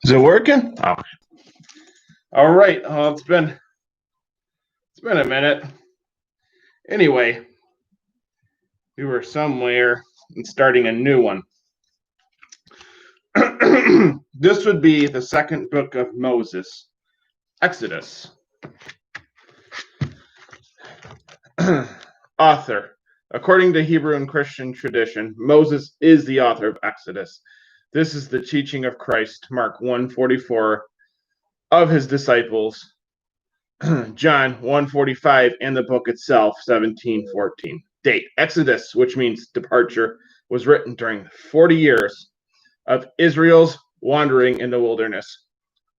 Is it working? Oh. All right. It's been a minute. Anyway, we were somewhere and starting a new one. This would be the second book of Moses, Exodus. Author. According to Hebrew and Christian tradition, Moses is the author of Exodus. This is the teaching of Christ, Mark 1:44, of his disciples, John 1:45, and the book itself, 17:14. Date. Exodus, which means departure, was written during 40 years of Israel's wandering in the wilderness,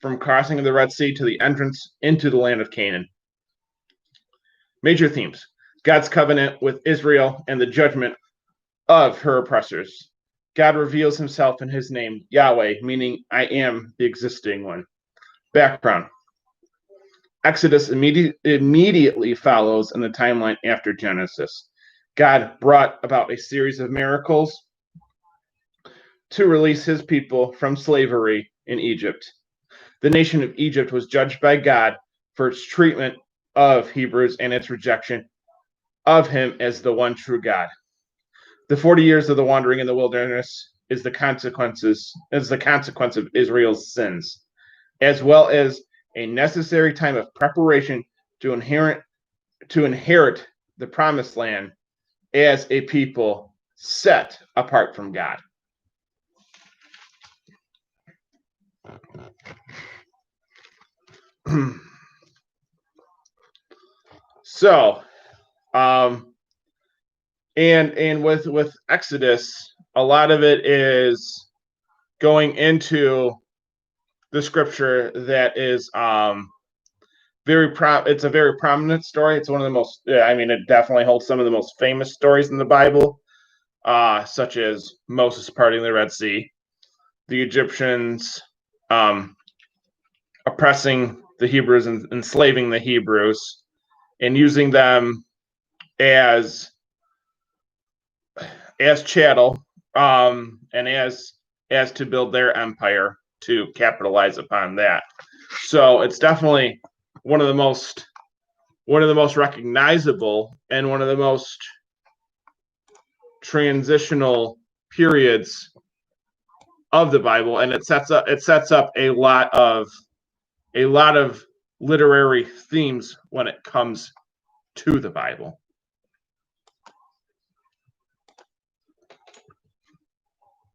from crossing of the Red Sea to the entrance into the land of Canaan. Major themes: God's covenant with Israel and the judgment of her oppressors. God reveals himself in his name, Yahweh, meaning I am the existing one. Background. Exodus immediately follows in the timeline after Genesis. God brought about a series of miracles to release his people from slavery in Egypt. The nation of Egypt was judged by God for its treatment of Hebrews and its rejection of him as the one true God. The 40 years of the wandering in the wilderness is the consequence of Israel's sins, as well as a necessary time of preparation to inherit the promised land as a people set apart from God. So, and with Exodus, a lot of it is going into the scripture that is it's a very prominent story. It's one of the most, it definitely holds some of the most famous stories in the Bible, such as Moses parting the Red Sea, the Egyptians oppressing the Hebrews and enslaving the Hebrews, and using them as chattel, and as to build their empire, to capitalize upon that. So it's definitely one of the most recognizable and one of the most transitional periods of the Bible, and it sets up a lot of literary themes when it comes to the Bible.